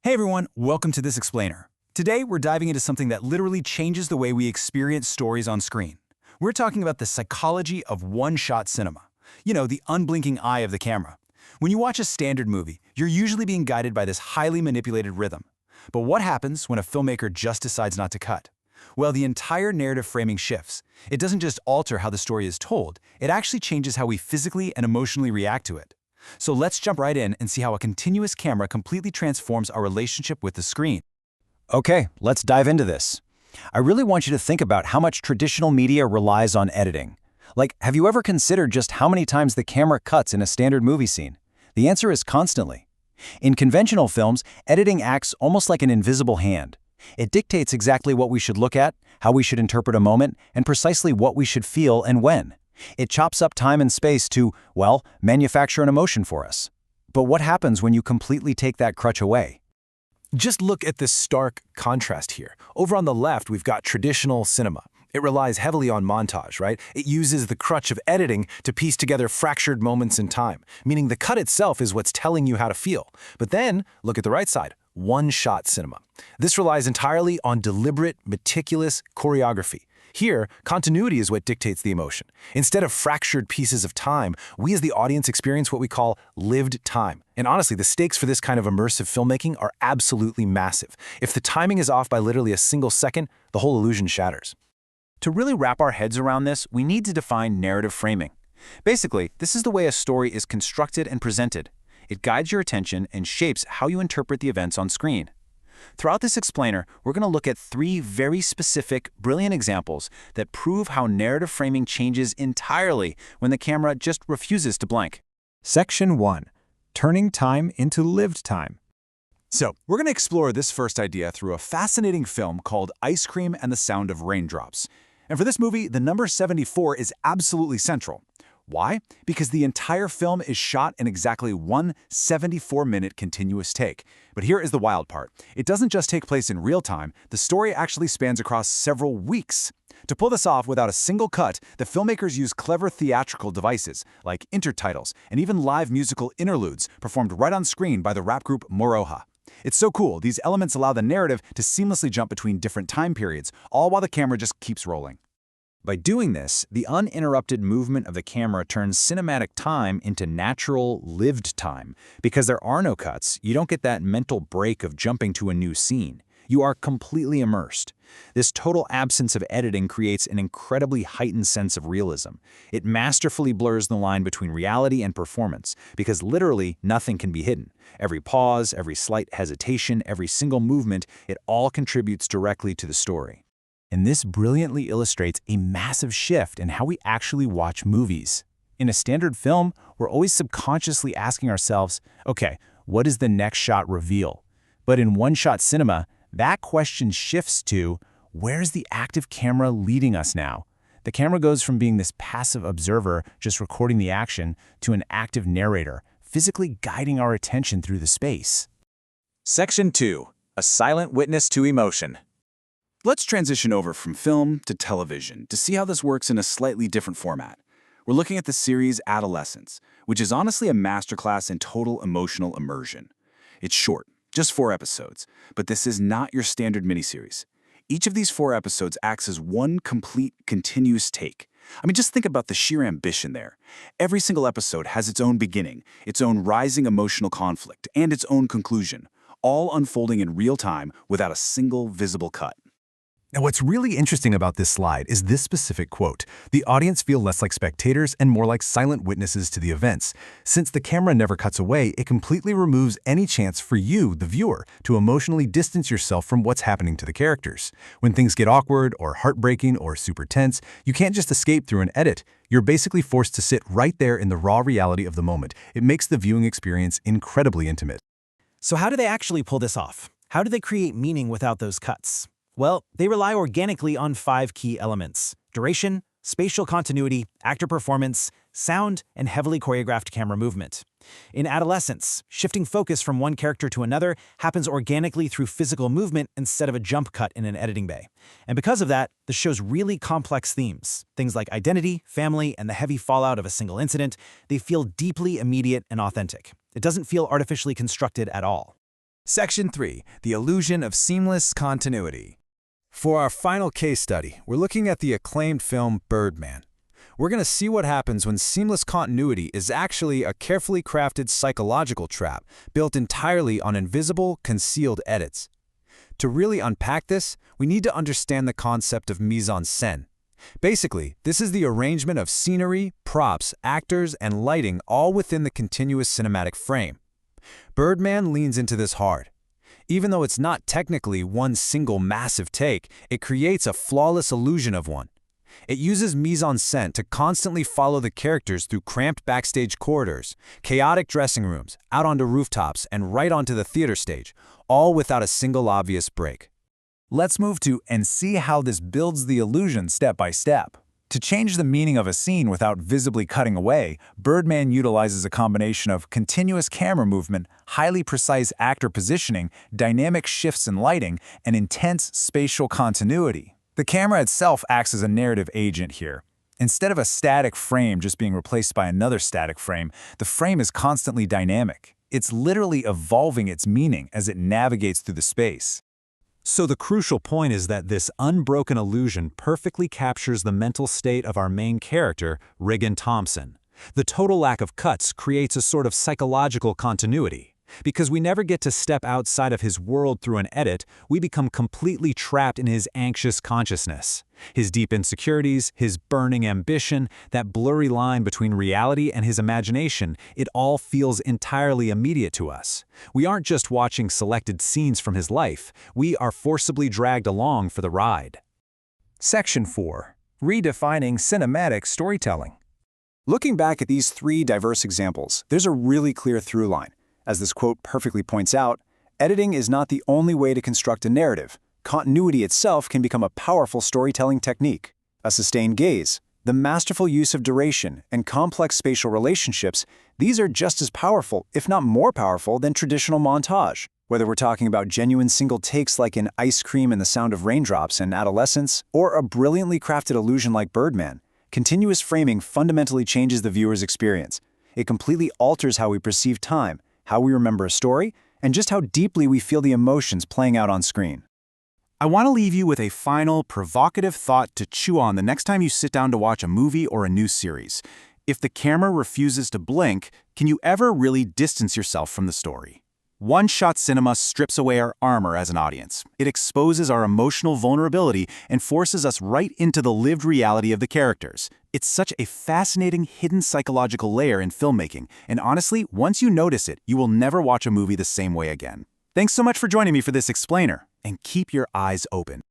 Hey everyone, welcome to This Explainer. Today we're diving into something that literally changes the way we experience stories on screen. We're talking about the psychology of one-shot cinema. You know, the unblinking eye of the camera. When you watch a standard movie, you're usually being guided by this highly manipulated rhythm. But what happens when a filmmaker just decides not to cut? Well, the entire narrative framing shifts. It doesn't just alter how the story is told, it actually changes how we physically and emotionally react to it. So let's jump right in and see how a continuous camera completely transforms our relationship with the screen. Okay, let's dive into this. I really want you to think about how much traditional media relies on editing. Like, have you ever considered just how many times the camera cuts in a standard movie scene? The answer is constantly. In conventional films, editing acts almost like an invisible hand. It dictates exactly what we should look at, how we should interpret a moment, and precisely what we should feel and when. It chops up time and space to, well, manufacture an emotion for us. But what happens when you completely take that crutch away? Just look at this stark contrast here. Over on the left, we've got traditional cinema. It relies heavily on montage, right? It uses the crutch of editing to piece together fractured moments in time, meaning the cut itself is what's telling you how to feel. But then, look at the right side, one-shot cinema. This relies entirely on deliberate, meticulous choreography. Here, continuity is what dictates the emotion. Instead of fractured pieces of time, we as the audience experience what we call lived time. And honestly, the stakes for this kind of immersive filmmaking are absolutely massive. If the timing is off by literally a single second, the whole illusion shatters. To really wrap our heads around this, we need to define narrative framing. Basically, this is the way a story is constructed and presented. It guides your attention and shapes how you interpret the events on screen. Throughout this explainer, we're going to look at three very specific, brilliant examples that prove how narrative framing changes entirely when the camera just refuses to blank. Section 1. Turning time into lived time. So, we're going to explore this first idea through a fascinating film called Ice Cream and the Sound of Raindrops. And for this movie, the number 74 is absolutely central. Why? Because the entire film is shot in exactly one 74-minute continuous take. But here is the wild part. It doesn't just take place in real time, the story actually spans across several weeks. To pull this off without a single cut, the filmmakers use clever theatrical devices, like intertitles and even live musical interludes performed right on screen by the rap group Moroha. It's so cool, these elements allow the narrative to seamlessly jump between different time periods, all while the camera just keeps rolling. By doing this, the uninterrupted movement of the camera turns cinematic time into natural, lived time. Because there are no cuts, you don't get that mental break of jumping to a new scene. You are completely immersed. This total absence of editing creates an incredibly heightened sense of realism. It masterfully blurs the line between reality and performance, because literally nothing can be hidden. Every pause, every slight hesitation, every single movement, it all contributes directly to the story. And this brilliantly illustrates a massive shift in how we actually watch movies. In a standard film, we're always subconsciously asking ourselves, okay, what does the next shot reveal? But in one-shot cinema, that question shifts to, where's the active camera leading us now? The camera goes from being this passive observer just recording the action to an active narrator, physically guiding our attention through the space. Section 2. A silent witness to emotion. Let's transition over from film to television to see how this works in a slightly different format. We're looking at the series Adolescence, which is honestly a masterclass in total emotional immersion. It's short, just 4 episodes, but this is not your standard miniseries. Each of these 4 episodes acts as one complete, continuous take. I mean, just think about the sheer ambition there. Every single episode has its own beginning, its own rising emotional conflict, and its own conclusion, all unfolding in real time without a single visible cut. Now, what's really interesting about this slide is this specific quote. The audience feel less like spectators and more like silent witnesses to the events. Since the camera never cuts away, it completely removes any chance for you, the viewer, to emotionally distance yourself from what's happening to the characters. When things get awkward or heartbreaking or super tense, you can't just escape through an edit. You're basically forced to sit right there in the raw reality of the moment. It makes the viewing experience incredibly intimate. So how do they actually pull this off? How do they create meaning without those cuts? Well, they rely organically on 5 key elements: duration, spatial continuity, actor performance, sound, and heavily choreographed camera movement. In Adolescence, shifting focus from one character to another happens organically through physical movement instead of a jump cut in an editing bay. And because of that, the show's really complex themes, things like identity, family, and the heavy fallout of a single incident, they feel deeply immediate and authentic. It doesn't feel artificially constructed at all. Section 3. The illusion of seamless continuity. For our final case study, we're looking at the acclaimed film Birdman. We're going to see what happens when seamless continuity is actually a carefully crafted psychological trap built entirely on invisible, concealed edits. To really unpack this, we need to understand the concept of mise en scène. Basically, this is the arrangement of scenery, props, actors, and lighting all within the continuous cinematic frame. Birdman leans into this hard. Even though it's not technically one single massive take, it creates a flawless illusion of one. It uses mise en scène to constantly follow the characters through cramped backstage corridors, chaotic dressing rooms, out onto rooftops, and right onto the theater stage, all without a single obvious break. Let's move to and see how this builds the illusion step by step. To change the meaning of a scene without visibly cutting away, Birdman utilizes a combination of continuous camera movement, highly precise actor positioning, dynamic shifts in lighting, and intense spatial continuity. The camera itself acts as a narrative agent here. Instead of a static frame just being replaced by another static frame, the frame is constantly dynamic. It's literally evolving its meaning as it navigates through the space. So the crucial point is that this unbroken illusion perfectly captures the mental state of our main character, Regan Thompson. The total lack of cuts creates a sort of psychological continuity. Because we never get to step outside of his world through an edit, we become completely trapped in his anxious consciousness. His deep insecurities, his burning ambition, that blurry line between reality and his imagination, it all feels entirely immediate to us. We aren't just watching selected scenes from his life, we are forcibly dragged along for the ride. Section 4. Redefining cinematic storytelling. Looking back at these three diverse examples, there's a really clear through line. As this quote perfectly points out, editing is not the only way to construct a narrative. Continuity itself can become a powerful storytelling technique. A sustained gaze, the masterful use of duration, and complex spatial relationships, these are just as powerful, if not more powerful, than traditional montage. Whether we're talking about genuine single takes like in Ice Cream and the Sound of Raindrops and Adolescence, or a brilliantly crafted illusion like Birdman, continuous framing fundamentally changes the viewer's experience. It completely alters how we perceive time, how we remember a story, and just how deeply we feel the emotions playing out on screen. I want to leave you with a final, provocative thought to chew on the next time you sit down to watch a movie or a new series. If the camera refuses to blink, can you ever really distance yourself from the story? One-shot cinema strips away our armor as an audience. It exposes our emotional vulnerability and forces us right into the lived reality of the characters. It's such a fascinating hidden psychological layer in filmmaking, and honestly, once you notice it, you will never watch a movie the same way again. Thanks so much for joining me for this explainer, and keep your eyes open.